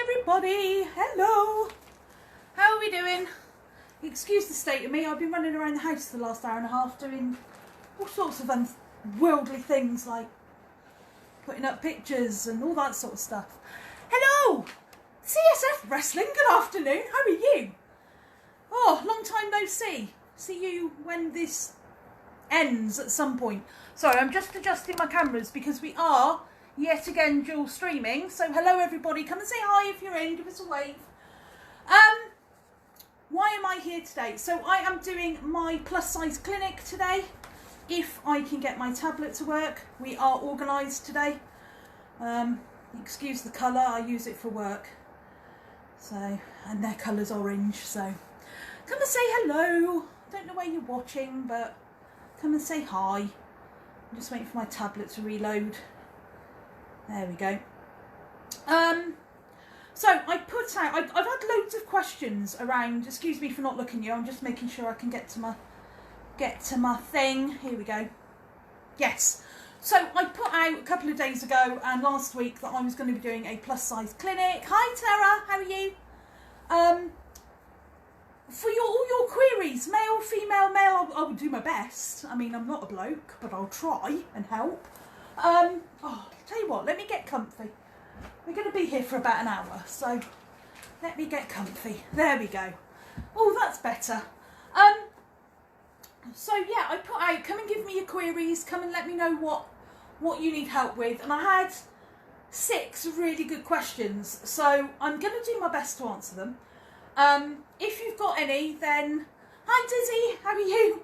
everybody, hello. How are we doing? Excuse the state of me. I've been running around the house for the last hour and a half doing all sorts of unworldly things like putting up pictures and all that sort of stuff. Hello, CSF Wrestling, good afternoon, how are you? Oh, long time no see. See you when this ends at some point. Sorry, I'm just adjusting my cameras because we are yet again dual streaming. So hello everybody, come and say hi if you're in, give us a wave. Why am I here today? So I am doing my plus size clinic today. If I can get my tablet to work. We are organised today. Excuse the colour, I use it for work. So, and their colour's orange, so come and say hello. Don't know where you're watching, but come and say hi. I'm just waiting for my tablet to reload. There we go. So I put out, I've had loads of questions around, excuse me for not looking at you, I'm just making sure I can get to my thing. Here we go. Yes. So I put out a couple of days ago and last week that I was going to be doing a plus size clinic. Hi Tara, how are you? For all your queries, male, female, male, I will do my best. I mean, I'm not a bloke, but I'll try and help. Tell you what, let me get comfy. We're going to be here for about an hour, so let me get comfy. There we go. Oh, that's better. So yeah, I put out, come and give me your queries, come and let me know what you need help with. And I had 6 really good questions, so I'm going to do my best to answer them. If you've got any, then hi Dizzy, how are you?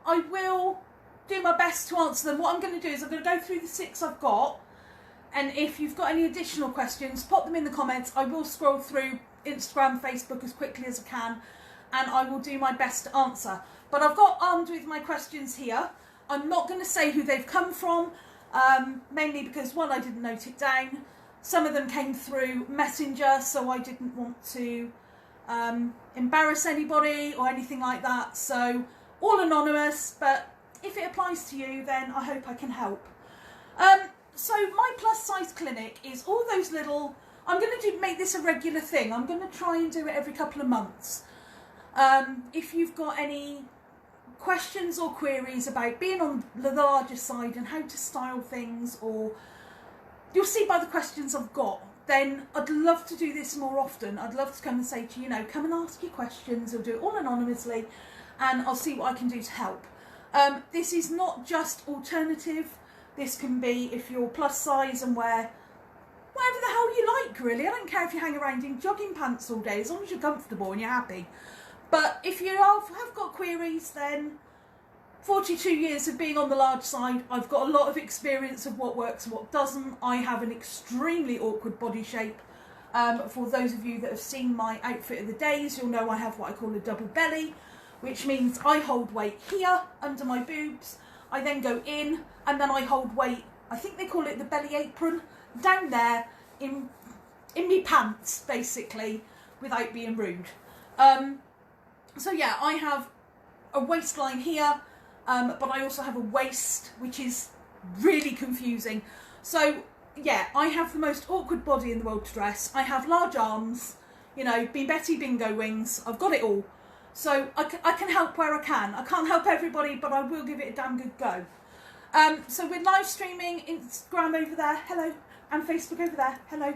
I will do my best to answer them. What I'm going to do is I'm going to go through the 6 I've got, and if you've got any additional questions, pop them in the comments. I will scroll through Instagram, Facebook as quickly as I can, and I will do my best to answer. But I've got armed with my questions here. I'm not going to say who they've come from, mainly because, one, I didn't note it down. Some of them came through Messenger, so I didn't want to embarrass anybody or anything like that. So, all anonymous, but if it applies to you, then I hope I can help. So, my plus size clinic is all those little... I'm going to make this a regular thing. I'm going to try and do it every couple of months. If you've got any questions or queries about being on the larger side and how to style things, or you'll see by the questions I've got, then I'd love to do this more often. I'd love to come and say to you, come and ask your questions. I'll do it all anonymously and I'll see what I can do to help. This is not just alternative. This can be if you're plus size and wear whatever the hell you like, really. I don't care if you hang around in jogging pants all day, as long as you're comfortable and you're happy. But if you have got queries, then 42 years of being on the large side, I've got a lot of experience of what works and what doesn't. I have an extremely awkward body shape. For those of you that have seen my outfit of the days, you'll know I have what I call a double belly, which means I hold weight here under my boobs. I then go in and then I hold weight, I think they call it the belly apron, down there in me pants, basically, without being rude. So yeah, I have a waistline here, but I also have a waist, which is really confusing. So yeah, I have the most awkward body in the world to dress. I have large arms, Be Betty Bingo wings. I've got it all. So I can help where I can. I can't help everybody, but I will give it a damn good go. So we're live streaming Instagram over there, hello, and Facebook over there, hello.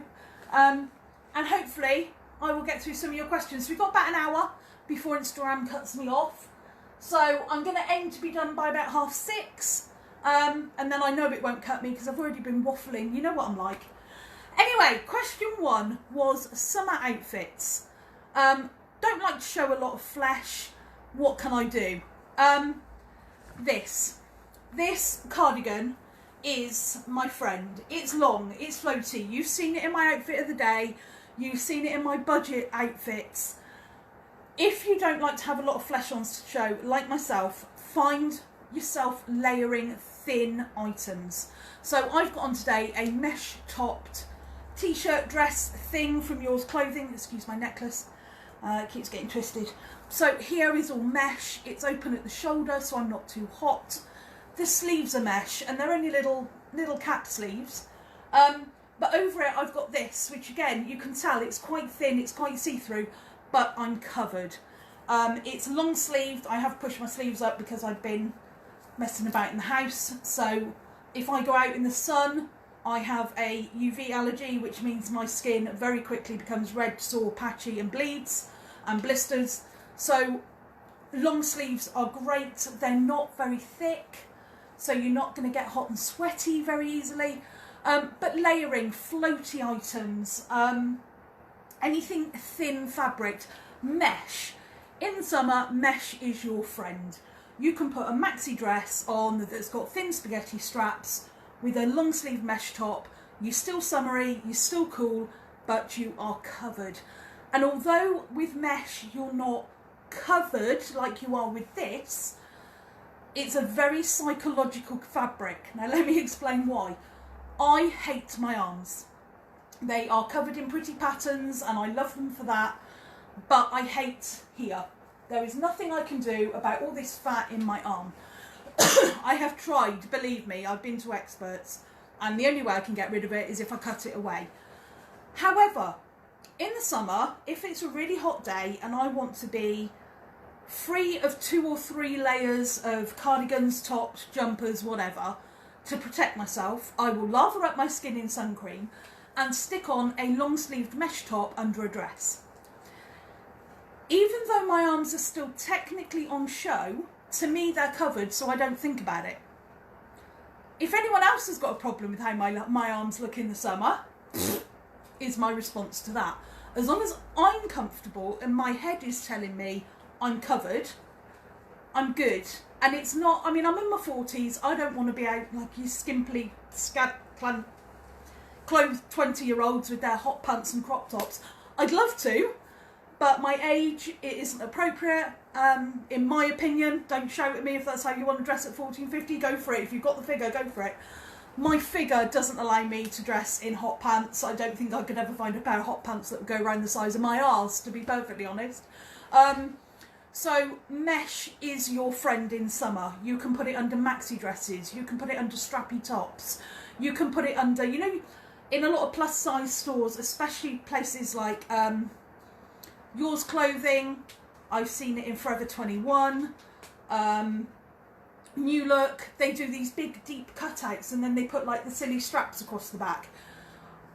And hopefully I will get through some of your questions. We've got about an hour before Instagram cuts me off. So I'm going to aim to be done by about 6:30. And then I know it won't cut me because I've already been waffling. You know what I'm like. Anyway, question 1 was summer outfits. Don't like to show a lot of flesh. What can I do? This cardigan is my friend. It's long, it's floaty. You've seen it in my outfit of the day. You've seen it in my budget outfits. If you don't like to have a lot of flesh on show, like myself, find yourself layering thin items. So I've got on today a mesh topped t-shirt dress thing from Yours Clothing. Excuse my necklace. It keeps getting twisted. So here is all mesh. It's open at the shoulder, so I'm not too hot. The sleeves are mesh, and they're only little cap sleeves. But over it I've got this, which again, you can tell it's quite thin, it's quite see-through, but I'm covered. It's long sleeved. I have pushed my sleeves up because I've been messing about in the house. So if I go out in the sun, I have a UV allergy, which means my skin very quickly becomes red, sore, patchy and bleeds and blisters. So long sleeves are great. They're not very thick, so you're not going to get hot and sweaty very easily. But layering, floaty items, anything thin fabric, mesh. In the summer, mesh is your friend. You can put a maxi dress on that's got thin spaghetti straps with a long sleeve mesh top. You're still summery, you're still cool, but you are covered. And although with mesh you're not covered like you are with this, it's a very psychological fabric. Now let me explain why. I hate my arms. They are covered in pretty patterns and I love them for that, but I hate here. There is nothing I can do about all this fat in my arm. I have tried, believe me, I've been to experts, and the only way I can get rid of it is if I cut it away. However, in the summer, if it's a really hot day and I want to be free of 2 or 3 layers of cardigans, tops, jumpers, whatever, to protect myself, I will lather up my skin in sun cream and stick on a long-sleeved mesh top under a dress. Even though my arms are still technically on show, to me they're covered, so I don't think about it. If anyone else has got a problem with how my arms look in the summer, is my response to that. As long as I'm comfortable and my head is telling me I'm covered, I'm good. And it's not, I mean, I'm in my 40s, I don't want to be out like you skimpily clothed 20-year-olds with their hot pants and crop tops. I'd love to, but my age, it isn't appropriate. In my opinion, don't shout at me if that's how you want to dress at 14, 50, go for it. If you've got the figure, go for it. My figure doesn't allow me to dress in hot pants. I don't think I could ever find a pair of hot pants that would go around the size of my arse, to be perfectly honest. So mesh is your friend in summer. You can put it under maxi dresses, you can put it under strappy tops, you can put it under, you know, in a lot of plus size stores, especially places like Yours Clothing, I've seen it in Forever 21, New Look, they do these big deep cutouts and then they put like the silly straps across the back.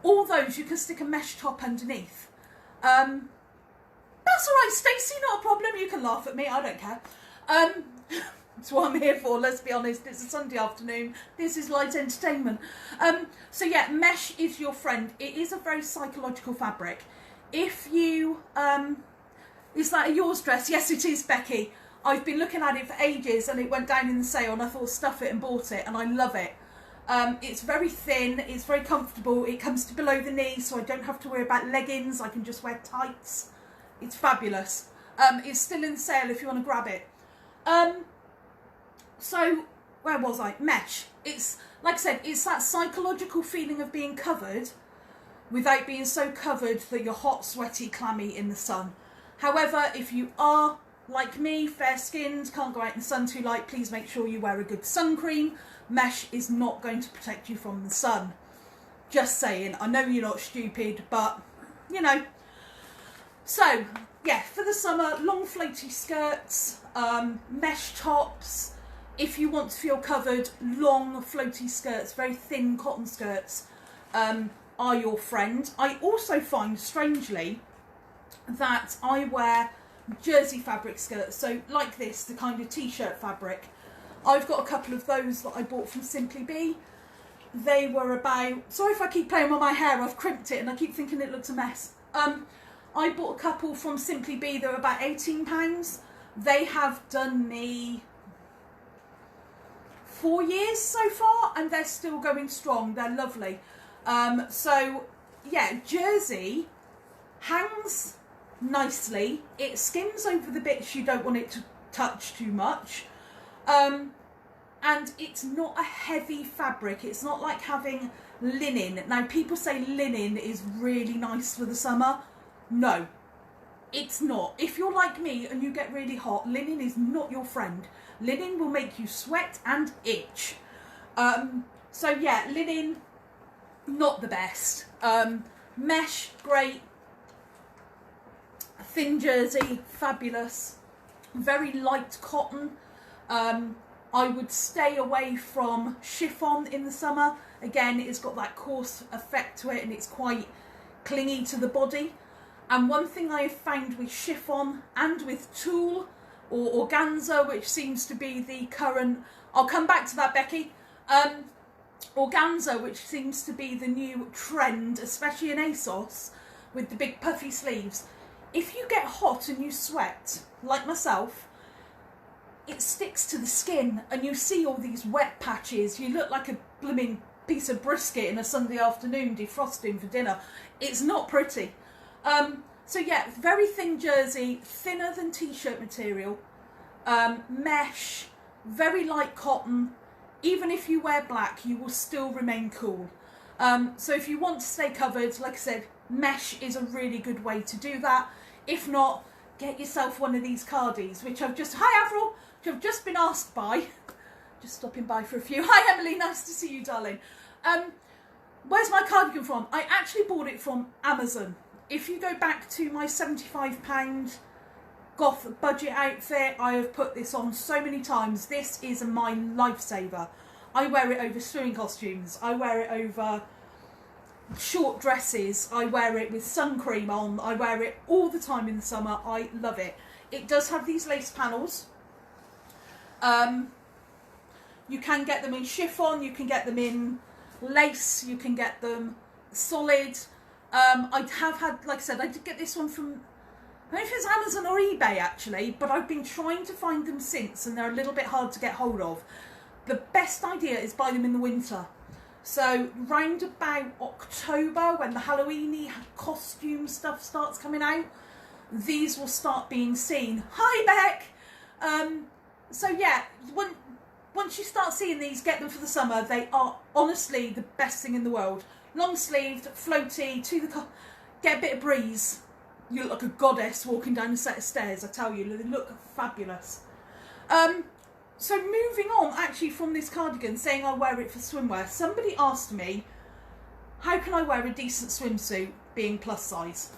All those you can stick a mesh top underneath. That's alright, Stacey, not a problem, you can laugh at me, I don't care. That's what I'm here for, let's be honest, it's a Sunday afternoon, this is light entertainment. So yeah, mesh is your friend. It is a very psychological fabric. If you, is that a yours dress? Yes it is, Becky. I've been looking at it for ages and it went down in the sale and I thought stuff it and bought it and I love it. It's very thin, it's very comfortable, it comes to below the knee so I don't have to worry about leggings, I can just wear tights. It's fabulous. It's still in sale if you want to grab it. So, where was I? Mesh. It's, like I said, it's that psychological feeling of being covered without being so covered that you're hot, sweaty, clammy in the sun. However, if you are, like me, fair-skinned, can't go out in the sun too light, please make sure you wear a good sun cream. Mesh is not going to protect you from the sun. Just saying. I know you're not stupid, but, you know. So, yeah, for the summer, long floaty skirts, mesh tops. If you want to feel covered, long floaty skirts, very thin cotton skirts are your friend. I also find, strangely, that I wear jersey fabric skirts. So, like this, the kind of t-shirt fabric. I've got a couple of those that I bought from Simply Be. They were about... Sorry if I keep playing with my hair, I've crimped it and I keep thinking it looks a mess. I bought a couple from Simply Be, they were about £18. They have done me 4 years so far and they're still going strong, they're lovely. So yeah, jersey hangs nicely, it skims over the bits you don't want it to touch too much, and it's not a heavy fabric, it's not like having linen. Now people say linen is really nice for the summer. No, it's not. If you're like me and you get really hot, linen is not your friend. Linen will make you sweat and itch. So yeah, linen, not the best. Mesh, great. Thin jersey, fabulous. Very light cotton. I would stay away from chiffon in the summer. Again, it's got that coarse effect to it and it's quite clingy to the body. And one thing I have found with chiffon and with tulle or organza, which seems to be the current, I'll come back to that, Becky. Organza, which seems to be the new trend, especially in ASOS, with the big puffy sleeves. If you get hot and you sweat, like myself, it sticks to the skin and you see all these wet patches. You look like a blooming piece of brisket in a Sunday afternoon defrosting for dinner. It's not pretty. So yeah, very thin jersey, thinner than t-shirt material, mesh, very light cotton. Even if you wear black, you will still remain cool. So if you want to stay covered, like I said, mesh is a really good way to do that. If not, get yourself one of these cardies, which hi Avril, which I've just been asked by. Just stopping by for a few. Hi Emily, nice to see you, darling. Where's my cardigan from? I actually bought it from Amazon. If you go back to my £75 goth budget outfit, I have put this on so many times. This is my lifesaver. I wear it over swimming costumes. I wear it over short dresses. I wear it with sun cream on. I wear it all the time in the summer. I love it. It does have these lace panels. You can get them in chiffon, you can get them in lace, you can get them solid. I have had, like I said, I did get this one from, I don't know if it's Amazon or eBay actually, but I've been trying to find them since and they're a little bit hard to get hold of. The best idea is buy them in the winter. So round about October, when the Halloween-y costume stuff starts coming out, these will start being seen. Hi Beck! So yeah, once you start seeing these, get them for the summer. They are honestly the best thing in the world. Long sleeved, floaty, get a bit of breeze. You look like a goddess walking down a set of stairs, I tell you, they look fabulous. So moving on actually from this cardigan, saying I wear it for swimwear, somebody asked me, how can I wear a decent swimsuit being plus size?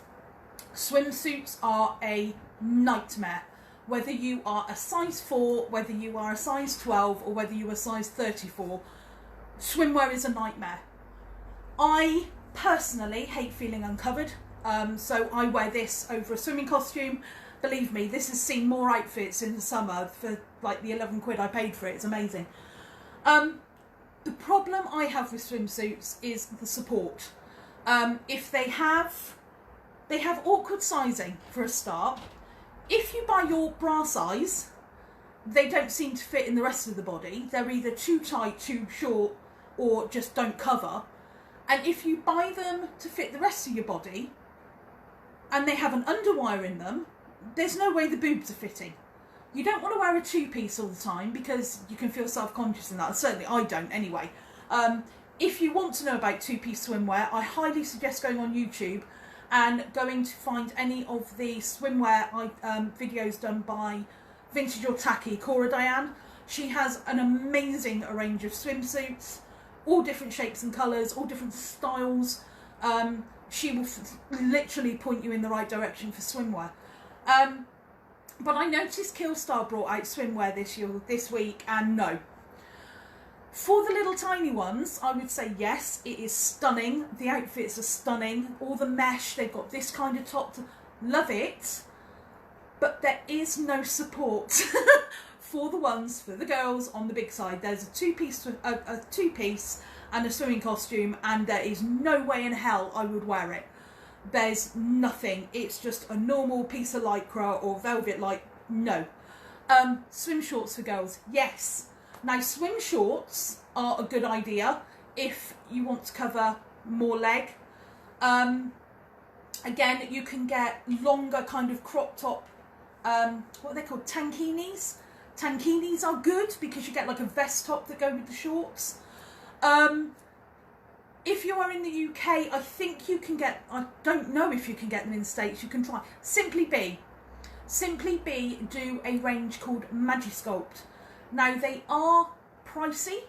Swimsuits are a nightmare. Whether you are a size 4, whether you are a size 12, or whether you are a size 34, swimwear is a nightmare. I personally hate feeling uncovered, so I wear this over a swimming costume. Believe me, this has seen more outfits in the summer for like the 11 quid I paid for it. It's amazing. The problem I have with swimsuits is the support. If they have awkward sizing for a start. If you buy your bra size, they don't seem to fit in the rest of the body. They're either too tight, too short, or just don't cover. And if you buy them to fit the rest of your body, and they have an underwire in them, there's no way the boobs are fitting. You don't want to wear a two-piece all the time because you can feel self-conscious in that. Certainly I don't anyway. If you want to know about two-piece swimwear, I highly suggest going on YouTube and going to find any of the swimwear videos done by Vintage or Tacky, Cora Diane. She has an amazing range of swimsuits, all different shapes and colours, all different styles. She will literally point you in the right direction for swimwear. But I noticed Killstar brought out swimwear this week, and no. For the little tiny ones, I would say yes, it is stunning. The outfits are stunning. All the mesh, they've got this kind of top. Love it. But there is no support for the girls on the big side. There's a two-piece and a swimming costume, and there is no way in hell I would wear it. There's nothing. It's just a normal piece of lycra or velvet no. Swim shorts for girls, yes. Now swim shorts are a good idea if you want to cover more leg. Again, you can get longer kind of crop top, what are they called, tankinis? Tankinis are good because you get like a vest top that go with the shorts. If you are in the UK, I think you can get, I don't know if you can get them in the States, you can try. Simply Be do a range called Magisculpt. Now they are pricey,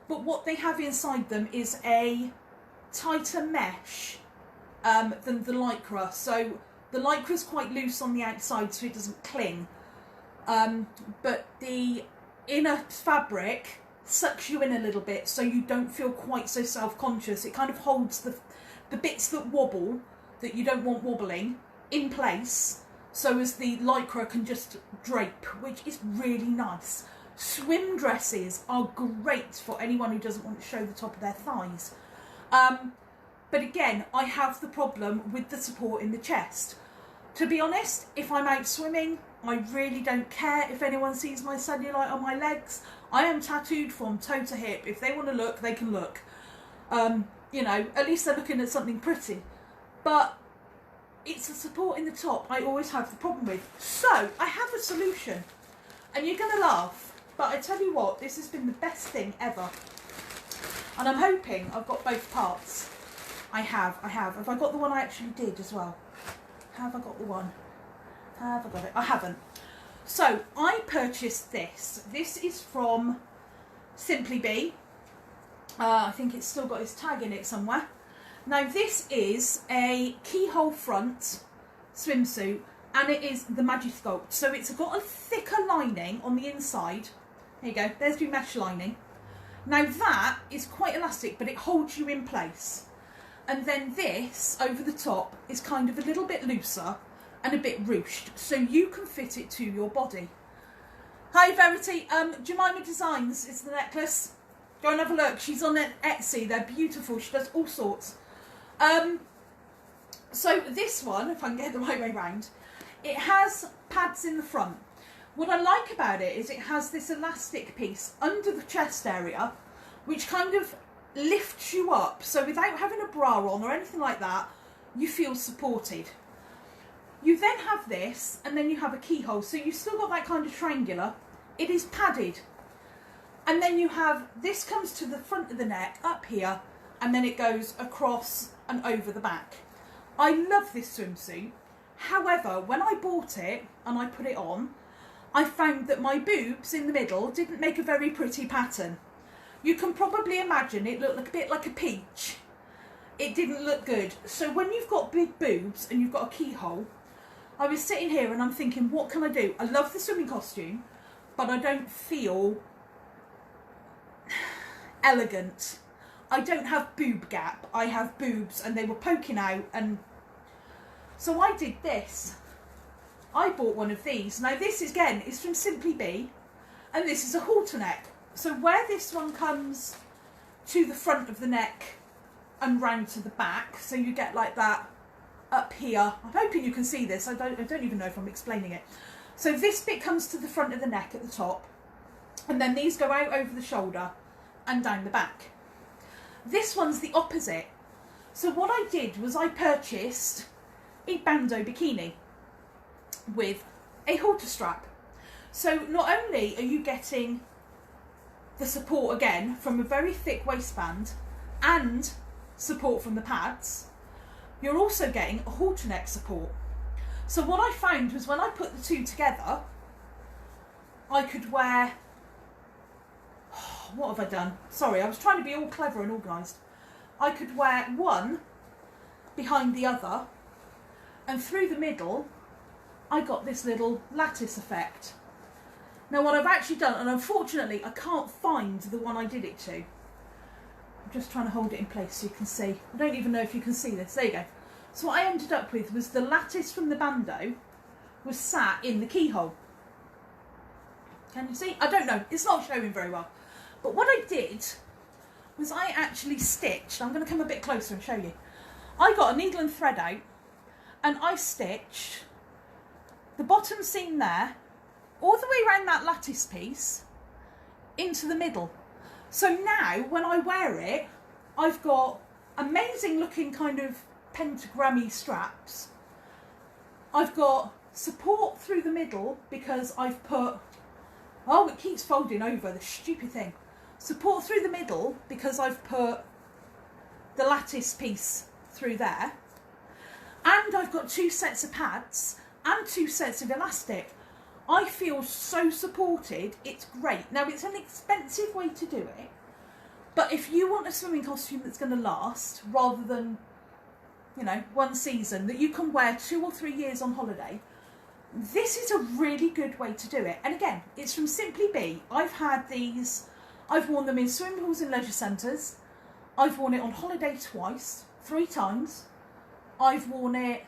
but what they have inside them is a tighter mesh than the Lycra. So the Lycra is quite loose on the outside so it doesn't cling. But the inner fabric sucks you in a little bit so you don't feel quite so self-conscious. It kind of holds the bits that wobble, that you don't want wobbling, in place, so as the Lycra can just drape, which is really nice. Swim dresses are great for anyone who doesn't want to show the top of their thighs. But again, I have the problem with the support in the chest. To be honest, if I'm out swimming, I really don't care if anyone sees my cellulite on my legs. I am tattooed from toe to hip. If they want to look, they can look. You know, at least they're looking at something pretty. But it's the support in the top I always have the problem with. So, I have a solution. And you're going to laugh, but I tell you what, this has been the best thing ever. And I'm hoping I've got both parts. I have. Have I got the one I actually did as well? Have I got the one? Have I got it? I haven't. So, I purchased this. This is from Simply Be. I think it's still got its tag in it somewhere. Now, this is a keyhole front swimsuit, and it is the Magic Sculpt. So it's got a thicker lining on the inside. There you go. There's your mesh lining. Now, that is quite elastic, but it holds you in place. And then this, over the top, is kind of a little bit looser and a bit ruched, so you can fit it to your body. Hi, Verity. Jemima Designs is the necklace. Go and have a look. She's on Etsy. They're beautiful. She does all sorts. So this one, if I can get it the right way round, it has pads in the front. What I like about it is it has this elastic piece under the chest area, which kind of lifts you up. So without having a bra on or anything like that, you feel supported. You then have this, and then you have a keyhole. So you've still got that kind of triangular. It is padded. And then you have, this comes to the front of the neck, up here, and then it goes across and over the back. I love this swimsuit. However, when I bought it and I put it on, I found that my boobs in the middle didn't make a very pretty pattern. You can probably imagine it looked like a bit like a peach. It didn't look good. So when you've got big boobs and you've got a keyhole, I was sitting here and I'm thinking, what can I do? I love the swimming costume, but I don't feel elegant. I don't have boob gap. I have boobs and they were poking out, and so I did this. I bought one of these. Now this again is from Simply Be, and this is a halter neck. So where this one comes to the front of the neck and round to the back, so you get like that up here. I'm hoping you can see this. I don't even know if I'm explaining it. So this bit comes to the front of the neck at the top, and then these go out over the shoulder and down the back. This one's the opposite. So what I did was I purchased a bandeau bikini with a halter strap. So not only are you getting the support again from a very thick waistband and support from the pads, you're also getting a halter neck support. So what I found was when I put the two together, I could wear, what have I done? Sorry, I was trying to be all clever and organised. I could wear one behind the other, and through the middle, I got this little lattice effect. Now what I've actually done, and unfortunately I can't find the one I did it to. I'm just trying to hold it in place so you can see. I don't even know if you can see this. There you go. So what I ended up with was the lattice from the bandeau was sat in the keyhole. Can you see? I don't know. It's not showing very well. But what I did was I actually stitched. I'm going to come a bit closer and show you. I got a needle and thread out and I stitched the bottom seam there all the way around that lattice piece into the middle. So now when I wear it, I've got amazing looking kind of pentagrammy straps. I've got support through the middle because I've put, oh, it keeps folding over, the stupid thing. Support through the middle because I've put the lattice piece through there. And I've got two sets of pads and two sets of elastic. I feel so supported, it's great. Now it's an expensive way to do it, But if you want a swimming costume that's going to last, rather than, you know, one season, that you can wear 2 or 3 years on holiday, this is a really good way to do it. And again, it's from Simply Be. I've had these, I've worn them in swimming pools and leisure centres. I've worn it on holiday twice, 3 times. I've worn it,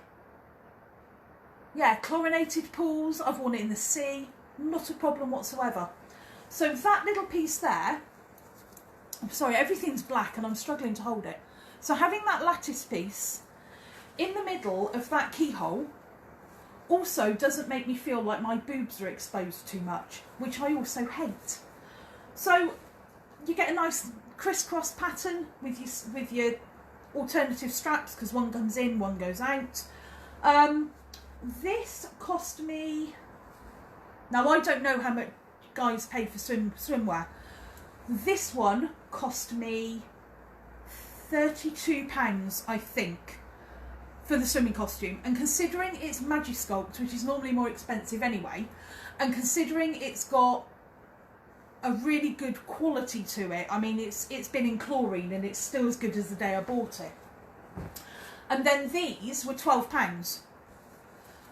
chlorinated pools. I've worn it in the sea. Not a problem whatsoever. So that little piece there, I'm sorry, everything's black and I'm struggling to hold it. So having that lattice piece in the middle of that keyhole also doesn't make me feel like my boobs are exposed too much, which I also hate. So you get a nice crisscross pattern with your alternative straps, because one comes in, one goes out. This cost me, now I don't know how much guys pay for swimwear. This one cost me £32, I think, for the swimming costume. And considering it's Magisculpt, which is normally more expensive anyway, and considering it's got a really good quality to it, I mean, it's been in chlorine and it's still as good as the day I bought it. And then these were £12.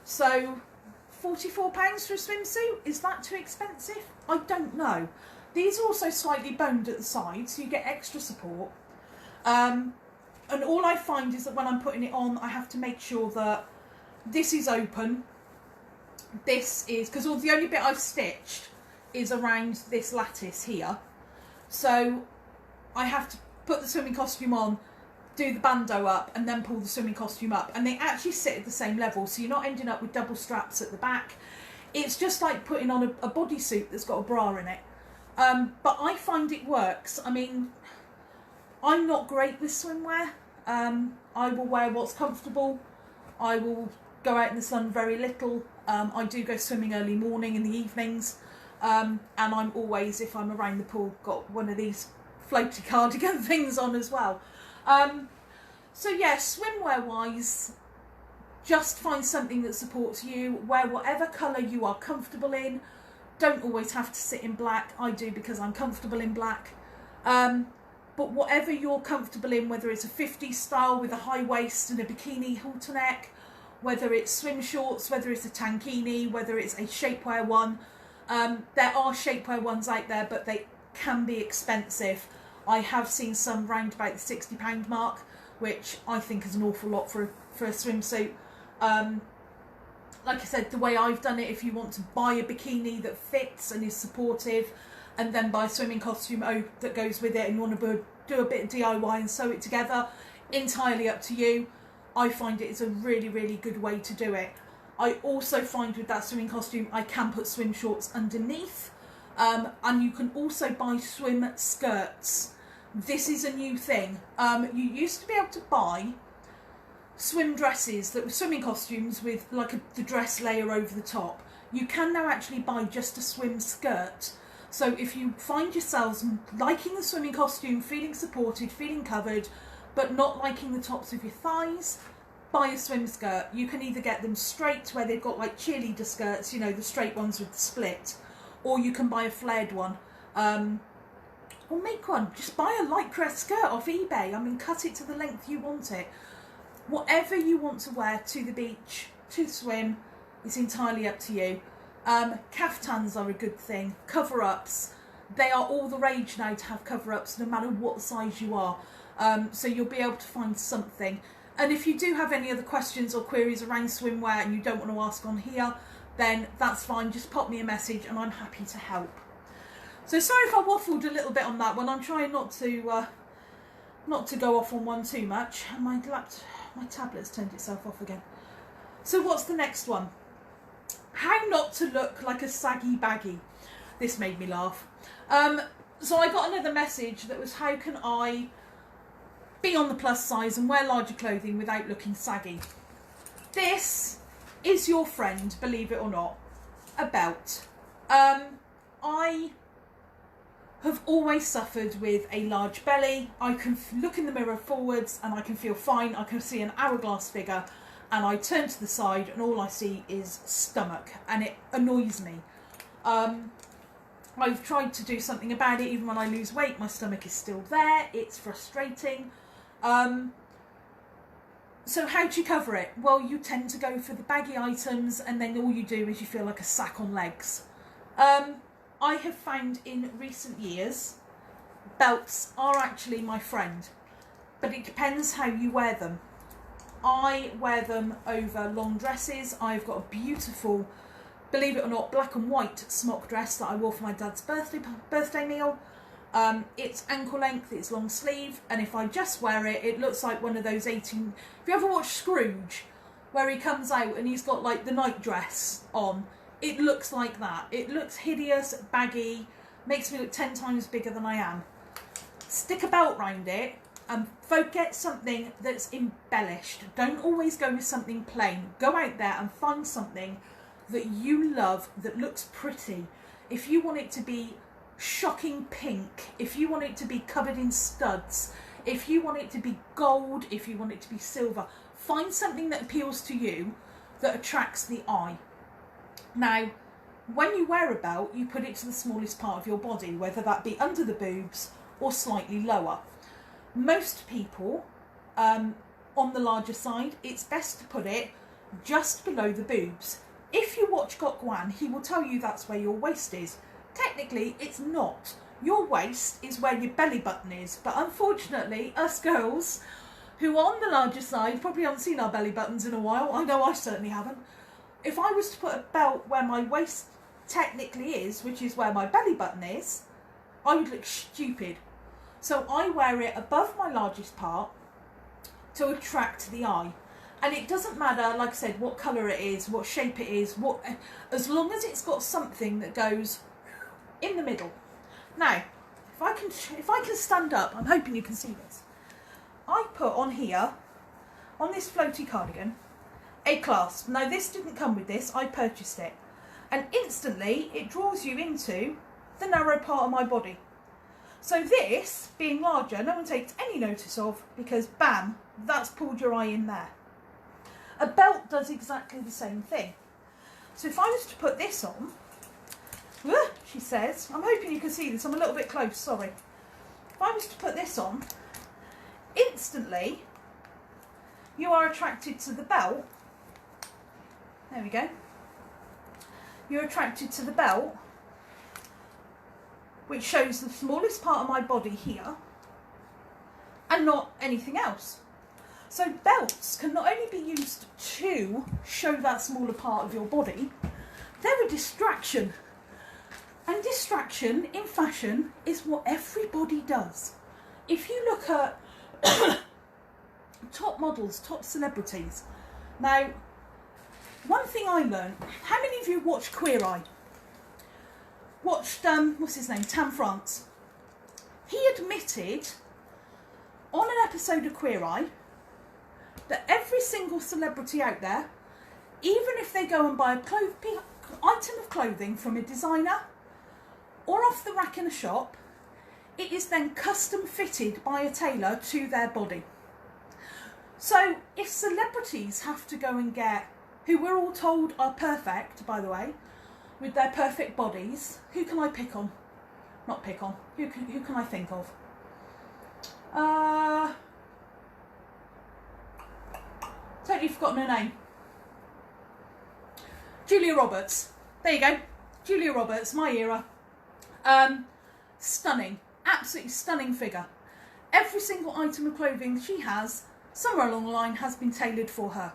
So £44 for a swimsuit, is that too expensive? I don't know. These are also slightly boned at the side, so you get extra support. And all I find is that when I'm putting it on, I have to make sure that this is open. This is, because the only bit I've stitched is around this lattice here. So I have to put the swimming costume on, do the bandeau up, and then pull the swimming costume up. And they actually sit at the same level, so you're not ending up with double straps at the back. It's just like putting on a bodysuit that's got a bra in it. But I find it works. I mean, I'm not great with swimwear. I will wear what's comfortable. I will go out in the sun very little. I do go swimming early morning in the evenings. And I'm always, if I'm around the pool, got one of these floaty cardigan things on as well. So yeah, swimwear wise, just find something that supports you. Wear whatever colour you are comfortable in. Don't always have to sit in black. I do because I'm comfortable in black. But whatever you're comfortable in, whether it's a 50s style with a high waist and a bikini halter neck, whether it's swim shorts, whether it's a tankini, whether it's a shapewear one. There are shapewear ones out there, but they can be expensive. I have seen some round about the £60 mark, which I think is an awful lot for a swimsuit. Like I said, the way I've done it, if you want to buy a bikini that fits and is supportive, and then buy a swimming costume that goes with it, and you want to do a bit of DIY and sew it together, entirely up to you. I find it is a really, really good way to do it. I also find with that swimming costume, I can put swim shorts underneath, and you can also buy swim skirts. This is a new thing. You used to be able to buy swim dresses that were swimming costumes with like the dress layer over the top. You can now actually buy just a swim skirt. So if you find yourselves liking the swimming costume, feeling supported, feeling covered, but not liking the tops of your thighs, buy a swim skirt. You can either get them straight where they've got like cheerleader skirts, you know, the straight ones with the split, or you can buy a flared one. Or make one. Just buy a lycra skirt off eBay. I mean, cut it to the length you want it. Whatever you want to wear to the beach, to swim, it's entirely up to you. Caftans are a good thing. Cover-ups. They are all the rage now to have cover-ups, no matter what size you are. So you'll be able to find something. And if you do have any other questions or queries around swimwear and you don't want to ask on here, then that's fine. Just pop me a message and I'm happy to help. So sorry if I waffled a little bit on that one. I'm trying not to go off on one too much. My tablet's turned itself off again. So what's the next one? How not to look like a saggy baggy. This made me laugh. So I got another message that was, how can I be on the plus size and wear larger clothing without looking saggy? This is your friend, believe it or not, a belt. I have always suffered with a large belly. I can look in the mirror forwards and I can feel fine. I can see an hourglass figure, and I turn to the side and all I see is stomach, and it annoys me. I've tried to do something about it. Even when I lose weight, my stomach is still there. It's frustrating. So how do you cover it? Well, you tend to go for the baggy items, and then all you do is you feel like a sack on legs. I have found in recent years, belts are actually my friend, but it depends how you wear them. I wear them over long dresses. I've got a beautiful, believe it or not, black and white smock dress that I wore for my dad's birthday meal. It's ankle length, it's long sleeve, and if I just wear it, it looks like one of those 18... Have you ever watched Scrooge, where he comes out and he's got like the night dress on? It looks like that. It looks hideous, baggy, makes me look 10 times bigger than I am. Stick a belt round it and get something that's embellished. Don't always go with something plain. Go out there and find something that you love, that looks pretty. If you want it to be shocking pink, if you want it to be covered in studs, if you want it to be gold, if you want it to be silver, find something that appeals to you, that attracts the eye. Now, when you wear a belt, you put it to the smallest part of your body, whether that be under the boobs or slightly lower. Most people, on the larger side, it's best to put it just below the boobs. If you watch Gok Wan, he will tell you that's where your waist is. Technically, it's not. Your waist is where your belly button is, but unfortunately, us girls who are on the larger side probably haven't seen our belly buttons in a while. I know I certainly haven't. If I was to put a belt where my waist technically is, which is where my belly button is, I would look stupid. So I wear it above my largest part to attract the eye. And it doesn't matter, like I said, what colour it is, what shape it is, as long as it's got something that goes in the middle. Now, if I can stand up, I'm hoping you can see this. I put on here, on this floaty cardigan, a clasp. Now this didn't come with this, I purchased it. And instantly it draws you into the narrow part of my body. So this, being larger, no one takes any notice of, because bam, that's pulled your eye in there. A belt does exactly the same thing. So if I was to put this on, she says, I'm hoping you can see this, I'm a little bit close, sorry. If I was to put this on, instantly you are attracted to the belt. There we go. You're attracted to the belt, which shows the smallest part of my body here and not anything else. So belts can not only be used to show that smaller part of your body, they're a distraction. And distraction in fashion is what everybody does. If you look at top models, top celebrities. Now, one thing I learned, how many of you watched Queer Eye? Watched, what's his name, Tam France. He admitted on an episode of Queer Eye that every single celebrity out there, even if they go and buy a item of clothing from a designer or off the rack in a shop, it is then custom fitted by a tailor to their body. So if celebrities have to go and get, who we're all told are perfect, by the way, with their perfect bodies, who can I pick on? Not pick on, who can I think of? Totally forgotten her name. Julia Roberts. There you go. Julia Roberts, my era. Stunning. Absolutely stunning figure. Every single item of clothing she has, somewhere along the line, has been tailored for her.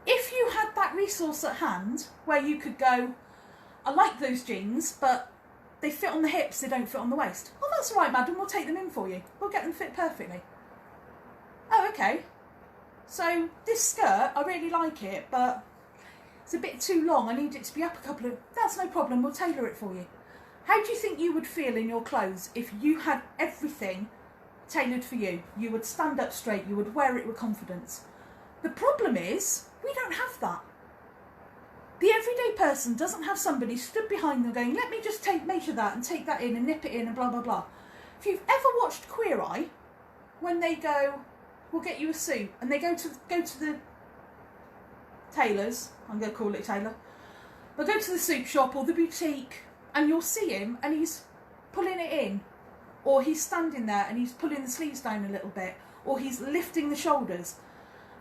If you had that resource at hand, where you could go, I like those jeans, but they fit on the hips, they don't fit on the waist. Oh, that's all right, madam, we'll take them in for you. We'll get them fit perfectly. Oh, okay. So this skirt, I really like it, but it's a bit too long. I need it to be up a couple of... That's no problem, we'll tailor it for you. How do you think you would feel in your clothes if you had everything tailored for you? You would stand up straight, you would wear it with confidence. The problem is, we don't have that. The everyday person doesn't have somebody stood behind them going, let me just measure that and take that in and nip it in and blah, blah, blah. If you've ever watched Queer Eye, when they go, we'll get you a suit, and they go to the tailors, I'm going to call it tailor, they'll go to the suit shop or the boutique, and you'll see him and he's pulling it in, or he's standing there and he's pulling the sleeves down a little bit, or he's lifting the shoulders.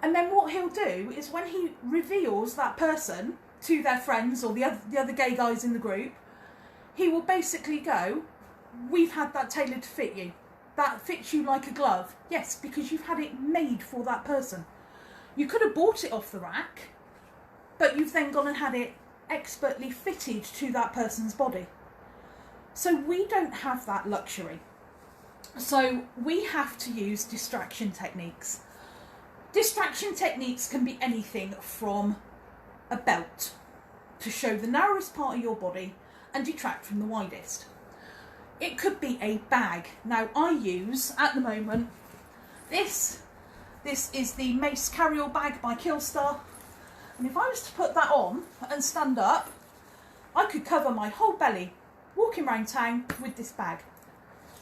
And then what he'll do is when he reveals that person to their friends or the other gay guys in the group, he will basically go, we've had that tailored to fit you. That fits you like a glove. Yes, because you've had it made for that person. You could have bought it off the rack, but you've then gone and had it expertly fitted to that person's body. So we don't have that luxury. So we have to use distraction techniques. Distraction techniques can be anything from a belt to show the narrowest part of your body and detract from the widest. It could be a bag. Now I use, at the moment, this is the Mace carry-all bag by Killstar. And if I was to put that on and stand up, I could cover my whole belly walking around town with this bag.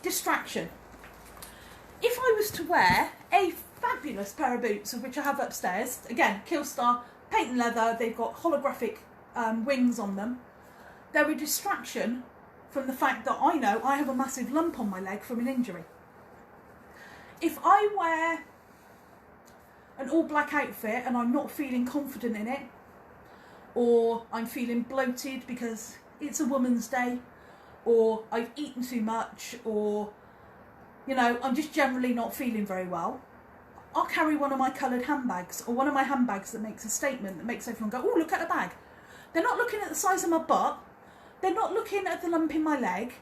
Distraction. If I was to wear a fabulous pair of boots, of which I have upstairs, again, Killstar, paint and leather, they've got holographic wings on them, they're a distraction from the fact that I know I have a massive lump on my leg from an injury. If I wear an all black outfit and I'm not feeling confident in it, or I'm feeling bloated because it's a woman's day, or I've eaten too much, or, you know, I'm just generally not feeling very well, I'll carry one of my coloured handbags, or one of my handbags that makes a statement, that makes everyone go, oh, look at the bag. They're not looking at the size of my butt, they're not looking at the lump in my leg,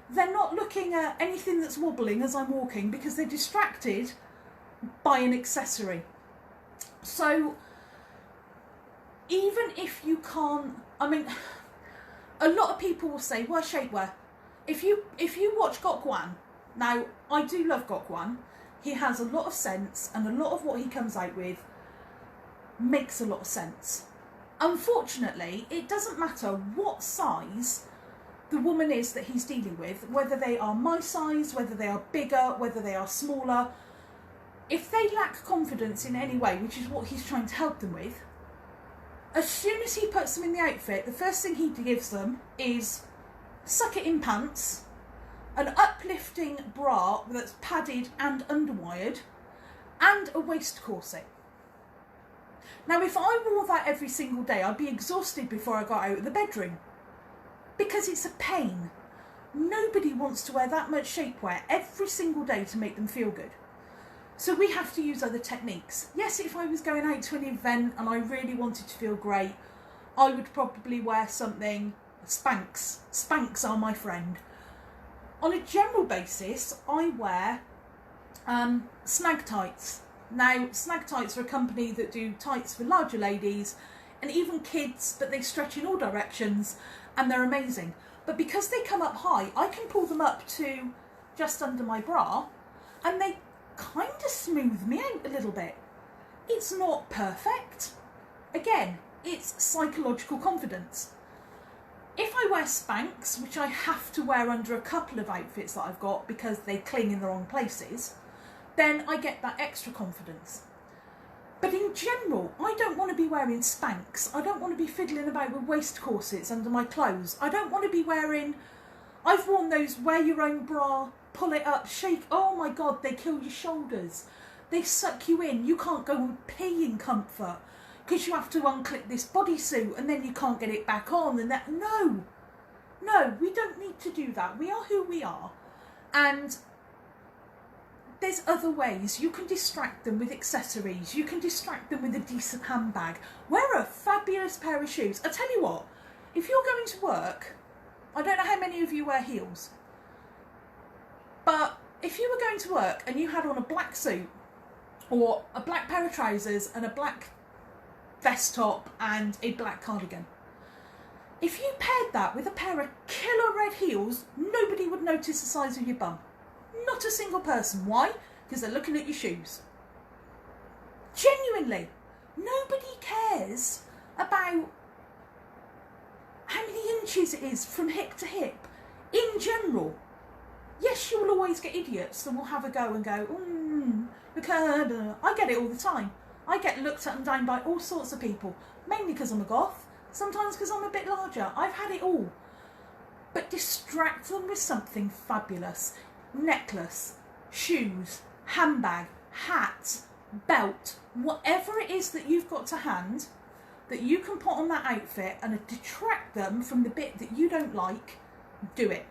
they're not looking at anything that's wobbling as I'm walking, because they're distracted by an accessory. So even if you can't, I mean, a lot of people will say, wear shapewear. If you watch Gokwan, now I do love Gokwan, he has a lot of sense, and a lot of what he comes out with makes a lot of sense. Unfortunately, it doesn't matter what size the woman is that he's dealing with, whether they are my size, whether they are bigger, whether they are smaller. If they lack confidence in any way, which is what he's trying to help them with, as soon as he puts them in the outfit, the first thing he gives them is suck it in pants, an uplifting bra that's padded and underwired, and a waist corset. Now, if I wore that every single day, I'd be exhausted before I got out of the bedroom, because it's a pain. Nobody wants to wear that much shapewear every single day to make them feel good. So we have to use other techniques. Yes, if I was going out to an event and I really wanted to feel great, I would probably wear something, Spanx. Spanx are my friend. On a general basis, I wear snag tights. Now, snag tights are a company that do tights for larger ladies and even kids, but they stretch in all directions and they're amazing. But because they come up high, I can pull them up to just under my bra and they kind of smooth me out a little bit. It's not perfect. Again, it's psychological confidence. If I wear Spanx, which I have to wear under a couple of outfits that I've got because they cling in the wrong places, then I get that extra confidence. But in general, I don't want to be wearing Spanx. I don't want to be fiddling about with waist corsets under my clothes. I don't want to be wearing, I've worn those wear your own bra, pull it up, shake, oh my God, they kill your shoulders. They suck you in. You can't go and pee in comfort because you have to unclip this bodysuit and then you can't get it back on and that. No, we don't need to do that. We are who we are. And there's other ways. You can distract them with accessories. You can distract them with a decent handbag. Wear a fabulous pair of shoes. I tell you what, if you're going to work, I don't know how many of you wear heels, but if you were going to work and you had on a black suit or a black pair of trousers and a black vest top and a black cardigan, if you paired that with a pair of killer red heels, nobody would notice the size of your bum. Not a single person. Why? Because they're looking at your shoes. Genuinely, nobody cares about how many inches it is from hip to hip. In general, yes, you will always get idiots that will have a go and go, I get it all the time. I get looked at and down by all sorts of people, mainly because I'm a goth, sometimes because I'm a bit larger. I've had it all. but distract them with something fabulous. Necklace, shoes, handbag, hat, belt, whatever it is that you've got to hand that you can put on that outfit and detract them from the bit that you don't like, do it.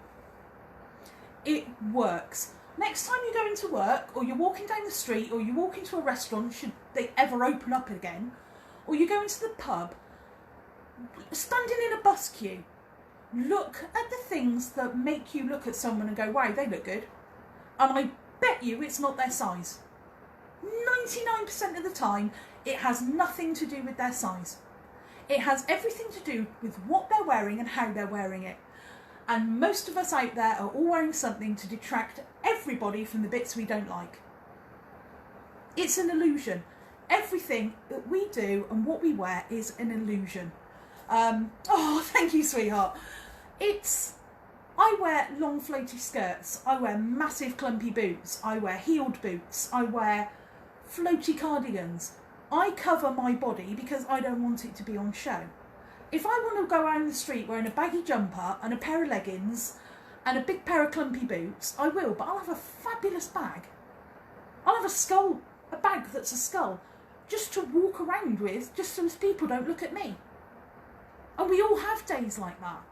It works. Next time you go into work, or you're walking down the street, or you walk into a restaurant, should they ever open up again, or you go into the pub, standing in a bus queue, look at the things that make you look at someone and go, wow, they look good. And I bet you it's not their size. 99% of the time, it has nothing to do with their size. It has everything to do with what they're wearing and how they're wearing it. And most of us out there are all wearing something to detract everybody from the bits we don't like. It's an illusion. Everything that we do and what we wear is an illusion. Oh, thank you, sweetheart. I wear long floaty skirts. I wear massive clumpy boots. I wear heeled boots. I wear floaty cardigans. I cover my body because I don't want it to be on show. If I want to go around the street wearing a baggy jumper and a pair of leggings and a big pair of clumpy boots, I will, but I'll have a fabulous bag. I'll have a bag that's a skull, just to walk around with, just so as people don't look at me. And we all have days like that.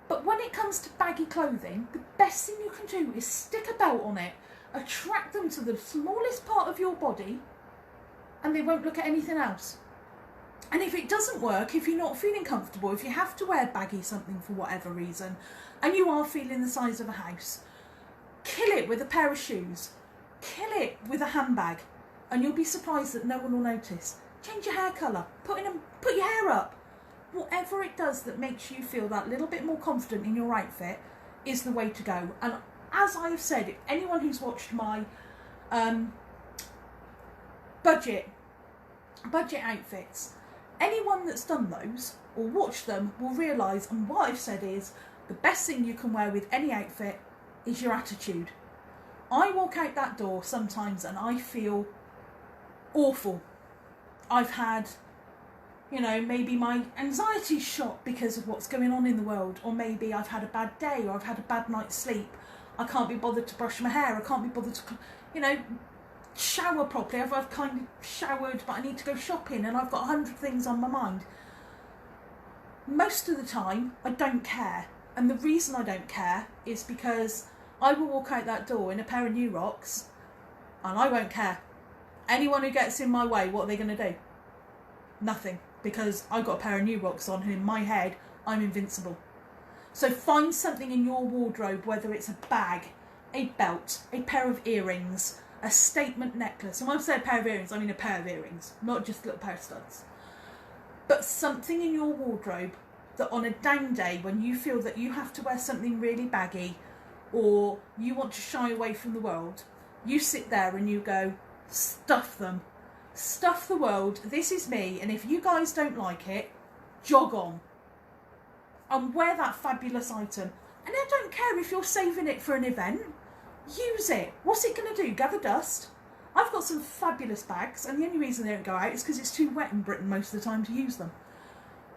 But when it comes to baggy clothing, the best thing you can do is stick a belt on it, attract them to the smallest part of your body, and they won't look at anything else. And if it doesn't work, if you're not feeling comfortable, if you have to wear baggy something for whatever reason, and you are feeling the size of a house, kill it with a pair of shoes, kill it with a handbag, and you'll be surprised that no one will notice. Change your hair colour, put your hair up. Whatever it does that makes you feel that little bit more confident in your outfit is the way to go. And as I have said, if anyone who's watched my budget outfits, anyone that's done those or watched them will realise, and what I've said is, the best thing you can wear with any outfit is your attitude. I walk out that door sometimes and I feel awful. I've had, maybe my anxiety's shot because of what's going on in the world, or maybe I've had a bad day, or I've had a bad night's sleep. I can't be bothered to brush my hair, I can't be bothered to, shower properly. I've kind of showered, but I need to go shopping and I've got 100 things on my mind. Most of the time, I don't care. And the reason I don't care is because I will walk out that door in a pair of new rocks and I won't care. Anyone who gets in my way, what are they going to do? Nothing. Because I've got a pair of new rocks on, and in my head, I'm invincible. So find something in your wardrobe, whether it's a bag, a belt, a pair of earrings, a statement necklace. And when I say a pair of earrings, I mean a pair of earrings, not just a little pair of studs. But something in your wardrobe that on a down day, when you feel that you have to wear something really baggy, or you want to shy away from the world, you sit there and you go, stuff them. Stuff the world, this is me, and if you guys don't like it, jog on. And wear that fabulous item. And I don't care if you're saving it for an event. Use it. What's it going to do? Gather dust? I've got some fabulous bags, and the only reason they don't go out is because it's too wet in Britain most of the time to use them.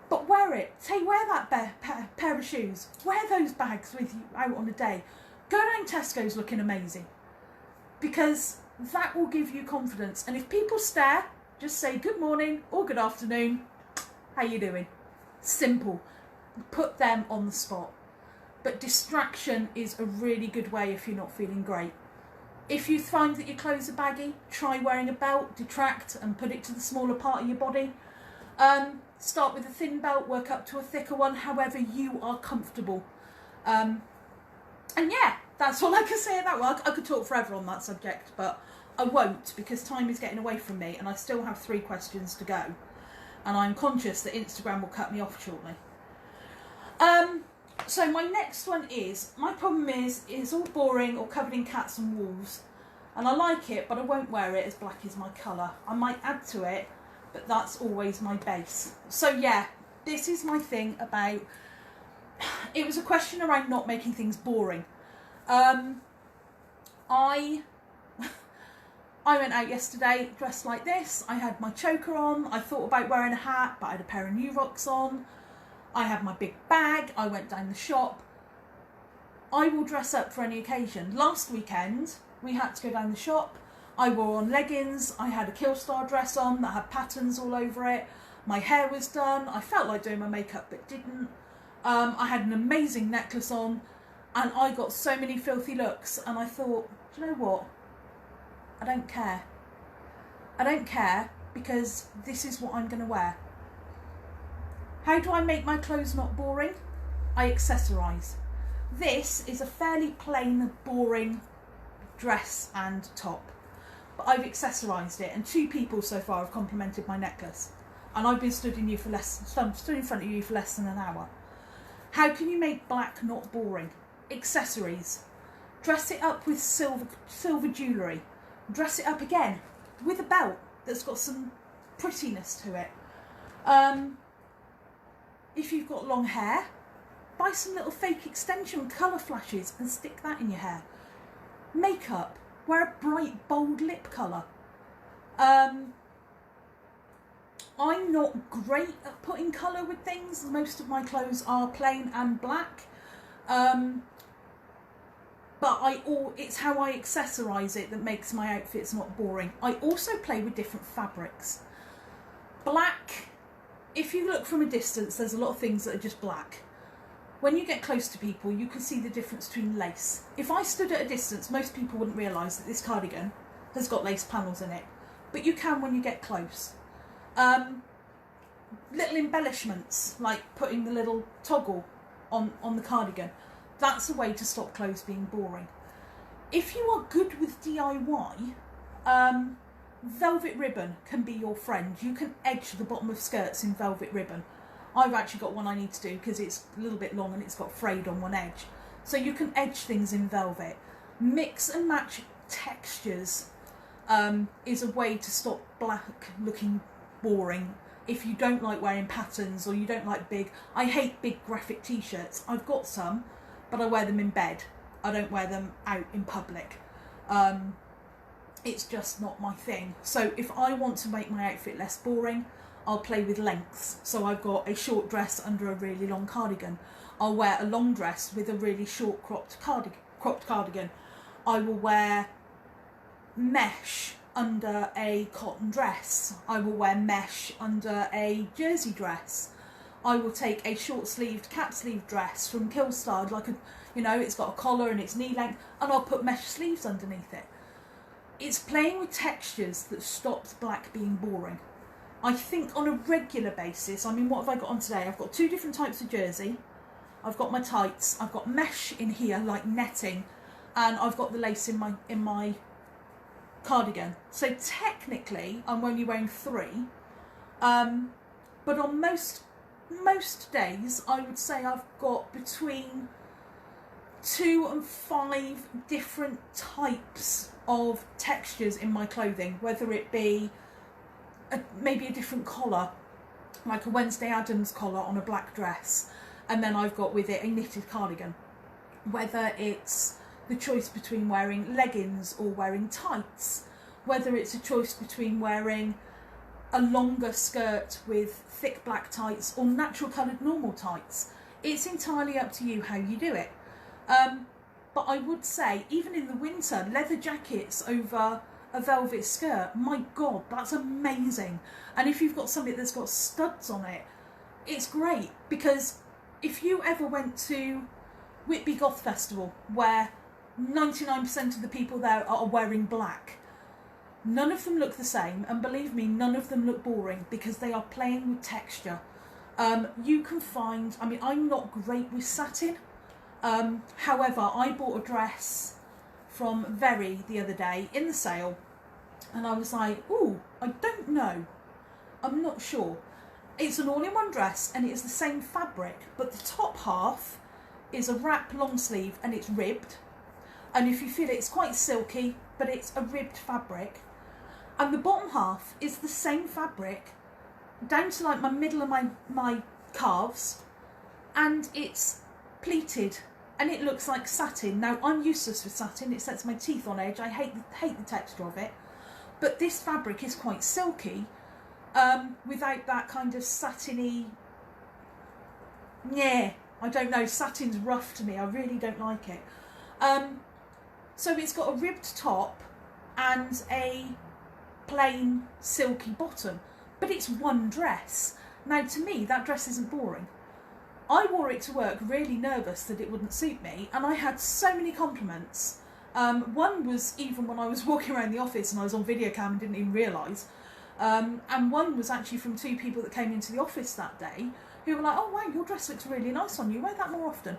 But wear it. Wear that pair of shoes. Wear those bags with you out on a day. Go down Tesco's looking amazing. Because that will give you confidence. And if people stare, just say good morning or good afternoon. How you doing? Simple. Put them on the spot. But distraction is a really good way if you're not feeling great. If you find that your clothes are baggy, try wearing a belt, detract and put it to the smaller part of your body. Start with a thin belt, work up to a thicker one, however you are comfortable. And yeah, that's all I can say about that. I could talk forever on that subject, but I won't, because time is getting away from me and I still have 3 questions to go. And I'm conscious that Instagram will cut me off shortly. So my next one is, my problem is it's all boring or covered in cats and wolves. And I like it, but I won't wear it as black is my colour. I might add to it, but that's always my base. So yeah, this is my thing about, it was a question around not making things boring. I went out yesterday dressed like this. I had my choker on. I thought about wearing a hat, but I had a pair of new rocks on. I had my big bag, I went down the shop. I will dress up for any occasion. Last weekend, we had to go down the shop. I wore on leggings, I had a Killstar dress on that had patterns all over it. My hair was done, I felt like doing my makeup but didn't. I had an amazing necklace on and I got so many filthy looks and I thought, do you know what? I don't care. I don't care because this is what I'm going to wear. How do I make my clothes not boring? I accessorise. This is a fairly plain, boring dress and top. But I've accessorised it and 2 people so far have complimented my necklace. And I've been stood in front of you for less than an hour. How can you make black not boring? Accessories. Dress it up with silver jewellery. Dress it up again with a belt that's got some prettiness to it. If you've got long hair, buy some little fake extension colour flashes and stick that in your hair. Makeup. Wear a bright, bold lip colour. I'm not great at putting colour with things. Most of my clothes are plain and black. But it's how I accessorise it that makes my outfits not boring. I also play with different fabrics. Black, if you look from a distance, there's a lot of things that are just black. When you get close to people, you can see the difference between lace. If I stood at a distance, most people wouldn't realise that this cardigan has got lace panels in it. But you can when you get close. Little embellishments, like putting the little toggle on the cardigan. That's a way to stop clothes being boring. If you are good with DIY, velvet ribbon can be your friend. You can edge the bottom of skirts in velvet ribbon. I've actually got one I need to do because it's a little bit long and it's got frayed on one edge. So you can edge things in velvet. Mix and match textures is a way to stop black looking boring. If you don't like wearing patterns or you don't like I hate big graphic t-shirts. I've got some, but I wear them in bed. I don't wear them out in public. It's just not my thing. So if I want to make my outfit less boring, I'll play with lengths. So I've got a short dress under a really long cardigan. I'll wear a long dress with a really short cropped cardigan. I will wear mesh under a cotton dress. I will wear mesh under a jersey dress. I will take a short-sleeved cap-sleeve dress from Killstar, it's got a collar and it's knee length, and I'll put mesh sleeves underneath it. It's playing with textures that stops black being boring. I think on a regular basis, what have I got on today? I've got 2 different types of jersey. I've got my tights. I've got mesh in here, like netting, and I've got the lace in my cardigan. So technically, I'm only wearing 3. But on most days, I would say I've got between 2 and 5 different types of textures in my clothing, whether it be maybe a different collar, like a Wednesday Addams collar on a black dress, and then I've got with it a knitted cardigan. Whether it's the choice between wearing leggings or wearing tights, whether it's a choice between wearing a longer skirt with thick black tights or natural coloured normal tights. It's entirely up to you how you do it. But I would say, even in the winter, leather jackets over a velvet skirt, my God, that's amazing. And if you've got something that's got studs on it, it's great. Because if you ever went to Whitby Goth Festival, where 99% of the people there are wearing black, none of them look the same, and believe me, none of them look boring because they are playing with texture. You can find, I'm not great with satin. However, I bought a dress from Very the other day in the sale, and I was like, ooh, I don't know. I'm not sure. It's an all-in-one dress, and it is the same fabric, but the top half is a wrap long sleeve, and it's ribbed. And if you feel it, it's quite silky, but it's a ribbed fabric. And the bottom half is the same fabric down to like my middle of my calves, and it's pleated and it looks like satin. Now, I'm useless with satin, it sets my teeth on edge. I hate the texture of it, but this fabric is quite silky, without that kind of satiny yeah, I don't know, satin's rough to me, I really don't like it. So it's got a ribbed top and a plain silky bottom, but it's one dress. Now to me that dress isn't boring. I wore it to work really nervous that it wouldn't suit me, and I had so many compliments. One was even when I was walking around the office and I was on video cam and didn't even realise. And one was actually from 2 people that came into the office that day who were like, oh wow, your dress looks really nice on you, wear that more often.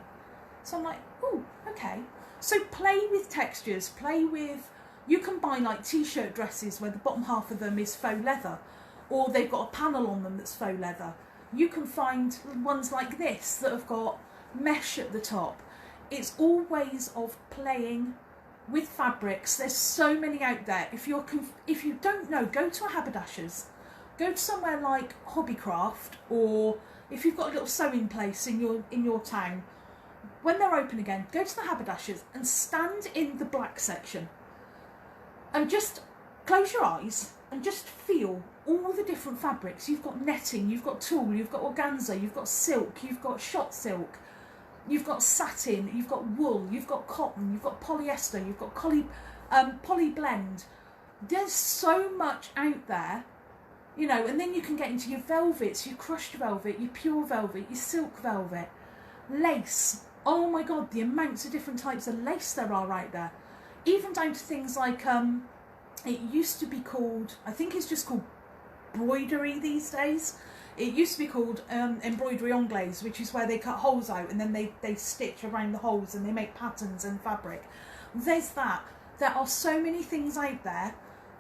So I'm like, oh, okay. So play with textures, you can buy like t-shirt dresses where the bottom half of them is faux leather, or they've got a panel on them that's faux leather. You can find ones like this that have got mesh at the top. It's all ways of playing with fabrics. There's so many out there. If you don't know, go to a haberdasher's. Go to somewhere like Hobbycraft, or if you've got a little sewing place in your town, when they're open again, go to the haberdasher's and stand in the black section and just close your eyes and just feel all the different fabrics. You've got netting, you've got tulle, you've got organza, you've got silk, you've got shot silk, you've got satin, you've got wool, you've got cotton, you've got polyester, you've got poly blend. There's so much out there, you know, and then you can get into your velvets, your crushed velvet, your pure velvet, your silk velvet, lace. Oh my God, the amounts of different types of lace there are out there. Even down to things like, it used to be called, I think it's just called embroidery these days. It used to be called embroidery anglaise, which is where they cut holes out and then they stitch around the holes and they make patterns and fabric. There's that. There are so many things out there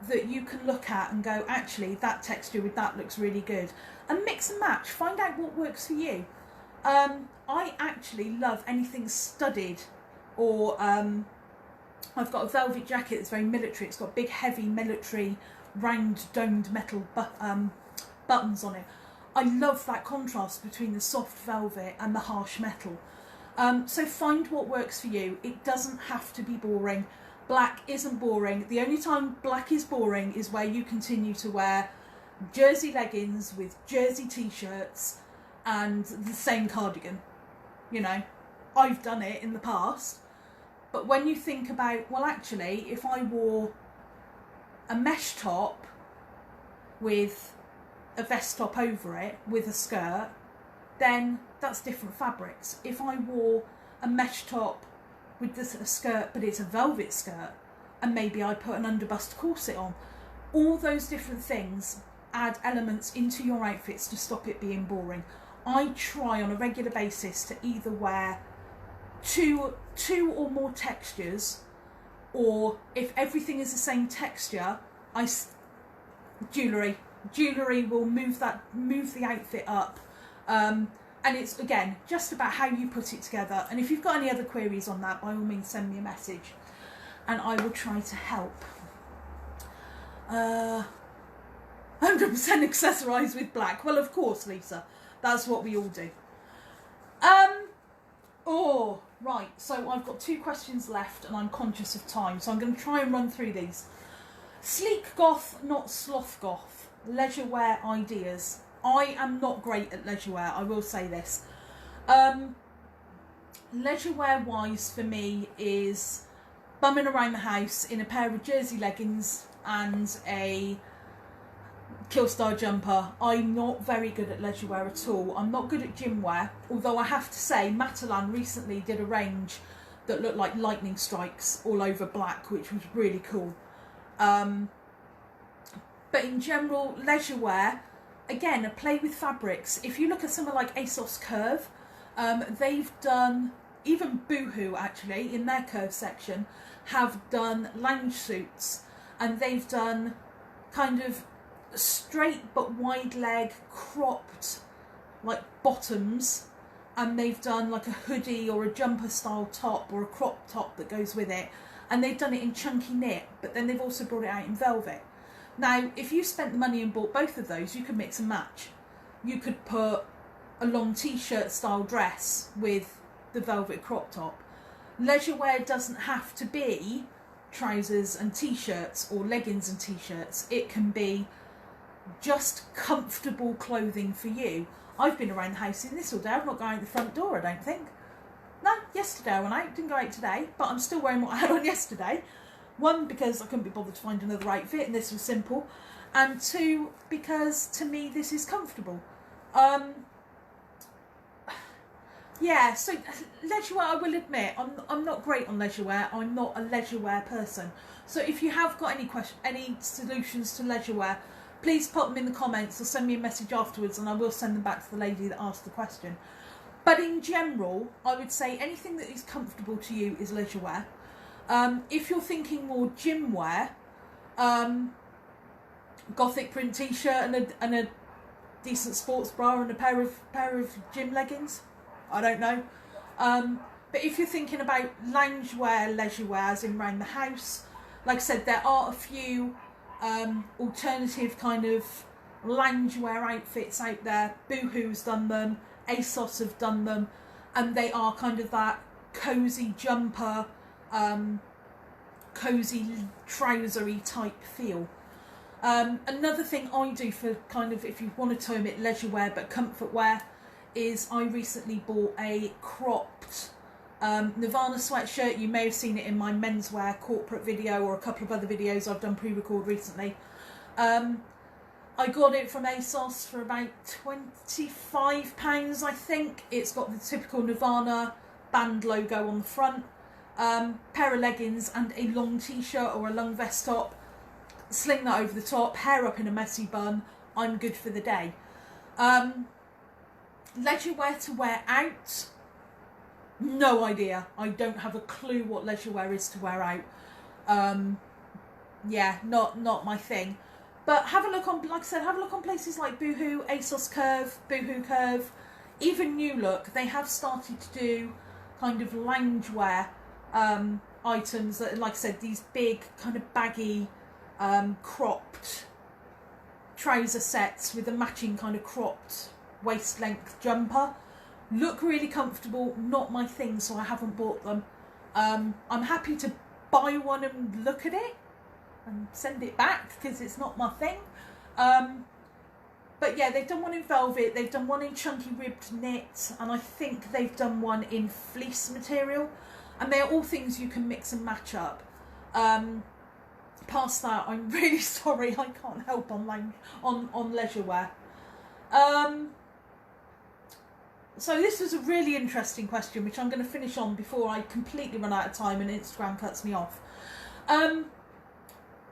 that you can look at and go, actually, that texture with that looks really good. And mix and match. Find out what works for you. I actually love anything studded, or I've got a velvet jacket that's very military. It's got big, heavy, military, round, domed metal buttons on it. I love that contrast between the soft velvet and the harsh metal. So find what works for you. It doesn't have to be boring. Black isn't boring. The only time black is boring is where you continue to wear jersey leggings with jersey t-shirts and the same cardigan. You know, I've done it in the past. But when you think about, well, actually, if I wore a mesh top with a vest top over it with a skirt, then that's different fabrics. If I wore a mesh top with a skirt, but it's a velvet skirt, and maybe I put an underbust corset on, all those different things add elements into your outfits to stop it being boring. I try on a regular basis to either wear two or more textures, or if everything is the same texture, jewellery will move the outfit up. And it's, again, just about how you put it together. And if you've got any other queries on that, by all means send me a message and I will try to help. 100% accessorise with black. Well, of course, Lisa, that's what we all do. Oh, right, so I've got 2 questions left and I'm conscious of time, so I'm going to try and run through these. Sleek goth, not sloth goth. Leisure wear ideas. I am not great at leisure wear, I will say this. Leisure wear wise for me is bumming around the house in a pair of jersey leggings and a Killstar jumper. I'm not very good at leisure wear at all. I'm not good at gym wear, although I have to say Matalan recently did a range that looked like lightning strikes all over black, which was really cool. But in general, leisure wear, again, a play with fabrics. If you look at somewhere like ASOS Curve, they've done, even Boohoo actually, in their Curve section, have done lounge suits, and they've done kind of straight but wide leg cropped like bottoms, and they've done like a hoodie or a jumper style top or a crop top that goes with it, and they've done it in chunky knit, but then they've also brought it out in velvet. Now if you spent the money and bought both of those, you could mix and match. You could put a long t-shirt style dress with the velvet crop top. Leisure wear doesn't have to be trousers and t-shirts or leggings and t-shirts. It can be just comfortable clothing for you. I've been around the house in this all day. I've not gone out the front door, I don't think. No, yesterday I went out, didn't go out today, but I'm still wearing what I had on yesterday. One, because I couldn't be bothered to find another outfit and this was simple. And two, because to me this is comfortable. Yeah, so leisure wear, I will admit, I'm not great on leisure wear. I'm not a leisure wear person. So if you have got any solutions to leisure wear, please pop them in the comments or send me a message afterwards and I will send them back to the lady that asked the question. But in general, I would say anything that is comfortable to you is leisure wear. If you're thinking more gym wear, gothic print t-shirt and a decent sports bra and a pair of gym leggings. I don't know. But if you're thinking about loungewear, leisure wear, as in around the house, like I said, there are a few alternative kind of loungewear outfits out there. Boohoo's done them, ASOS have done them, and they are kind of that cosy jumper, cosy trousery type feel. Another thing I do for kind of, if you want to term it leisure wear but comfort wear, is I recently bought a cropped Nirvana sweatshirt. You may have seen it in my menswear corporate video or a couple of other videos I've done pre-record recently. I got it from ASOS for about £25, I think. It's got the typical Nirvana band logo on the front, pair of leggings and a long t-shirt or a long vest top. Sling that over the top, hair up in a messy bun. I'm good for the day. Leisure wear to wear out, no idea. I don't have a clue what leisure wear is to wear out. Yeah, not my thing. But have a look on, like I said, have a look on places like Boohoo, ASOS Curve, Boohoo Curve, even New Look. They have started to do kind of loungewear items that, like I said, these big kind of baggy cropped trouser sets with a matching kind of cropped waist length jumper. Look really comfortable, not my thing, so I haven't bought them. I'm happy to buy one and look at it and send it back because it's not my thing. But yeah, they've done one in velvet, they've done one in chunky ribbed knit, and I think they've done one in fleece material, and they're all things you can mix and match up. Past that, I'm really sorry, I can't help on leisure wear. So this was a really interesting question, which I'm going to finish on before I completely run out of time and Instagram cuts me off.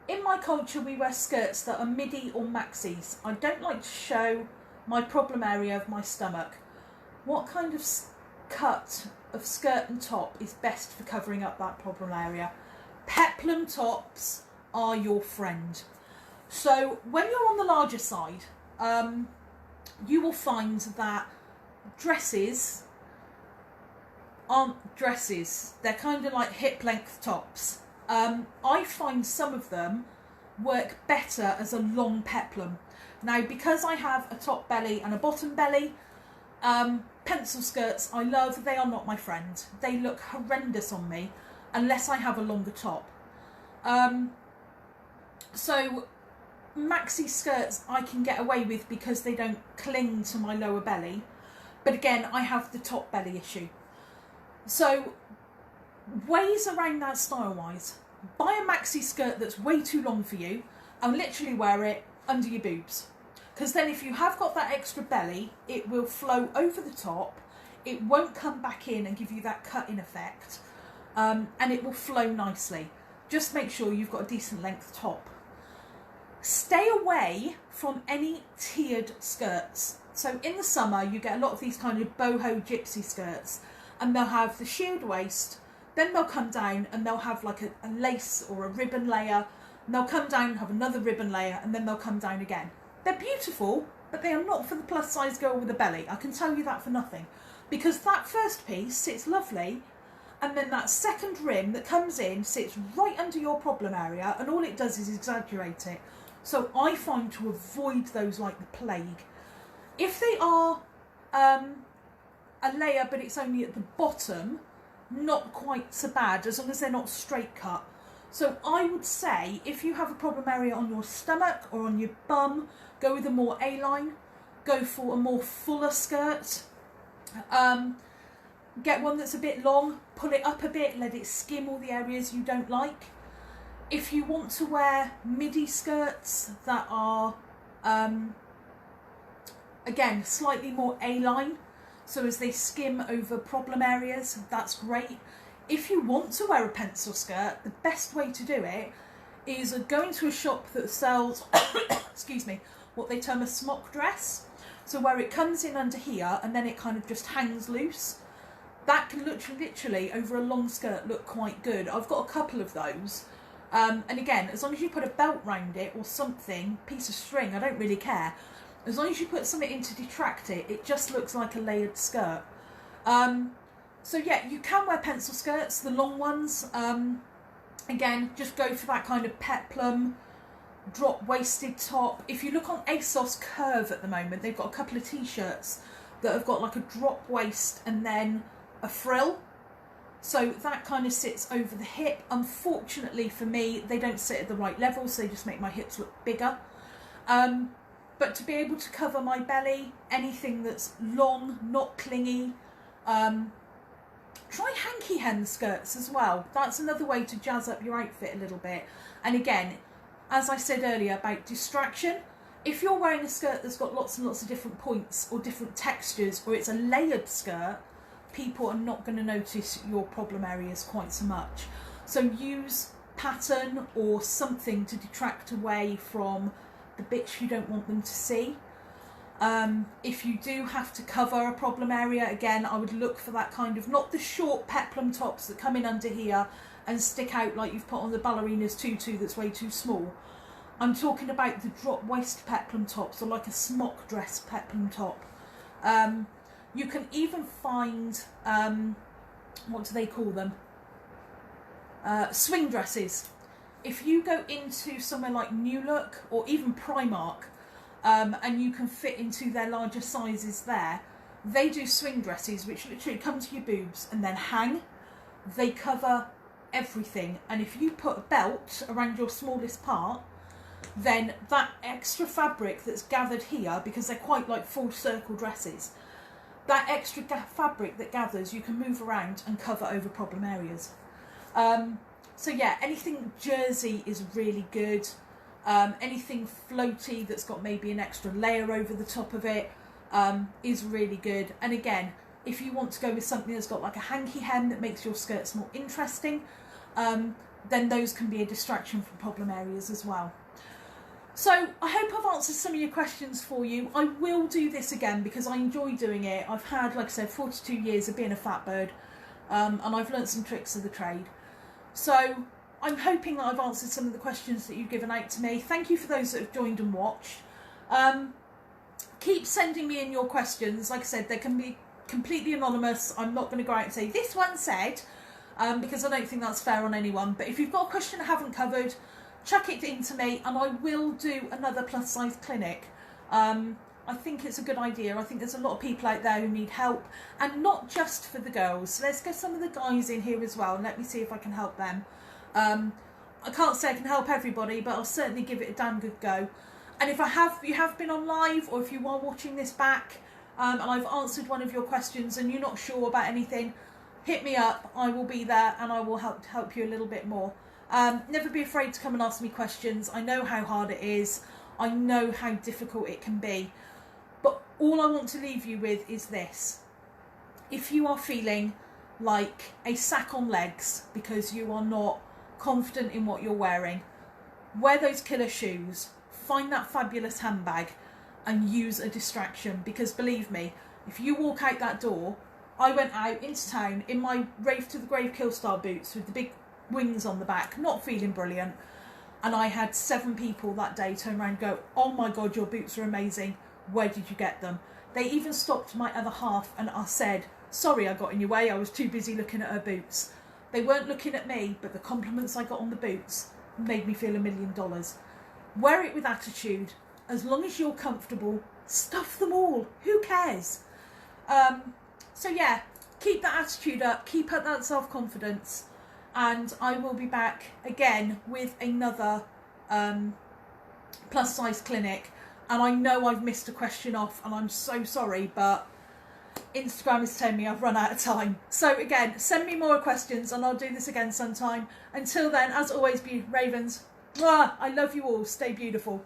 In my culture, we wear skirts that are midi or maxis. I don't like to show my problem area of my stomach. What kind of cut of skirt and top is best for covering up that problem area? Peplum tops are your friend. So when you're on the larger side, you will find that dresses aren't dresses. They're kind of like hip length tops. I find some of them work better as a long peplum. Now, because I have a top belly and a bottom belly, pencil skirts I love. They are not my friend. They look horrendous on me unless I have a longer top. So maxi skirts I can get away with because they don't cling to my lower belly. But again, I have the top belly issue. So ways around that style-wise. Buy a maxi skirt that's way too long for you and literally wear it under your boobs. Because then if you have got that extra belly, it will flow over the top. It won't come back in and give you that cut-in effect. And it will flow nicely. Just make sure you've got a decent length top. Stay away from any tiered skirts. So in the summer, you get a lot of these kind of boho gypsy skirts, and they'll have the sheared waist, then they'll come down and they'll have like a lace or a ribbon layer, and they'll come down and have another ribbon layer, and then they'll come down again. They're beautiful, but they are not for the plus size girl with a belly. I can tell you that for nothing. Because that first piece sits lovely, and then that second rim that comes in sits right under your problem area, and all it does is exaggerate it. So I find to avoid those like the plague. If they are a layer but it's only at the bottom, not quite so bad, as long as they're not straight cut. So I would say if you have a problem area on your stomach or on your bum, go with a more A-line, go for a more fuller skirt. Get one that's a bit long, pull it up a bit, let it skim all the areas you don't like. If you want to wear midi skirts that are, again, slightly more A-line, so as they skim over problem areas, that's great. If you want to wear a pencil skirt, the best way to do it is go into a shop that sells, excuse me, what they term a smock dress. So where it comes in under here and then it kind of just hangs loose. That can literally over a long skirt look quite good. I've got a couple of those. And again, as long as you put a belt round it or something, piece of string, I don't really care. As long as you put something in to detract it, it just looks like a layered skirt. So yeah, you can wear pencil skirts, the long ones. Again, just go for that kind of peplum, drop-waisted top. If you look on ASOS Curve at the moment, they've got a couple of t-shirts that have got like a drop waist and then a frill. So that kind of sits over the hip. Unfortunately for me, they don't sit at the right level, so they just make my hips look bigger. But to be able to cover my belly, anything that's long, not clingy, try hanky hem skirts as well. That's another way to jazz up your outfit a little bit. And again, as I said earlier about distraction, if you're wearing a skirt that's got lots and lots of different points or different textures, or it's a layered skirt, people are not going to notice your problem areas quite so much. So use pattern or something to detract away from the bits you don't want them to see. If you do have to cover a problem area, again, I would look for that kind of, not the short peplum tops that come in under here and stick out like you've put on the ballerina's tutu that's way too small. I'm talking about the drop waist peplum tops, or like a smock dress peplum top. You can even find, what do they call them? Swing dresses. If you go into somewhere like New Look or even Primark, and you can fit into their larger sizes there, they do swing dresses which literally come to your boobs and then hang. They cover everything, and if you put a belt around your smallest part, then that extra fabric that's gathered here, because they're quite like full circle dresses, that extra fabric that gathers, you can move around and cover over problem areas. So yeah, anything jersey is really good. Anything floaty that's got maybe an extra layer over the top of it is really good. And again, if you want to go with something that's got like a hanky hem that makes your skirts more interesting, then those can be a distraction from problem areas as well. So I hope I've answered some of your questions for you. I will do this again because I enjoy doing it. I've had, like I said, 42 years of being a fat bird, and I've learnt some tricks of the trade. So I'm hoping that I've answered some of the questions that you've given out to me. Thank you for those that have joined and watched. Keep sending me in your questions. Like I said, they can be completely anonymous. I'm not going to go out and say, this one said, because I don't think that's fair on anyone. But if you've got a question I haven't covered, chuck it into me and I will do another plus size clinic. I think it's a good idea. I think there's a lot of people out there who need help, and not just for the girls. So let's get some of the guys in here as well and let me see if I can help them. I can't say I can help everybody, but I'll certainly give it a damn good go. And if you have been on live, or if you are watching this back, and I've answered one of your questions and you're not sure about anything, hit me up. I will be there and I will help you a little bit more. Never be afraid to come and ask me questions. I know how hard it is. I know how difficult it can be. But all I want to leave you with is this. If you are feeling like a sack on legs because you are not confident in what you're wearing, wear those killer shoes, find that fabulous handbag and use a distraction, because believe me, if you walk out that door, I went out into town in my Rave to the Grave Killstar boots with the big wings on the back, not feeling brilliant, and I had 7 people that day turn around and go, oh my god, your boots are amazing, where did you get them? They even stopped my other half and I said, sorry I got in your way, I was too busy looking at her boots. They weren't looking at me, but the compliments I got on the boots made me feel $1 million. Wear it with attitude. As long as you're comfortable, stuff them all. Who cares? So yeah, keep that attitude up, keep up that self-confidence, and I will be back again with another plus size clinic. And I know I've missed a question off, and I'm so sorry, but Instagram is telling me I've run out of time. So again, send me more questions and I'll do this again sometime. Until then, as always, Ravens, I love you all. Stay beautiful.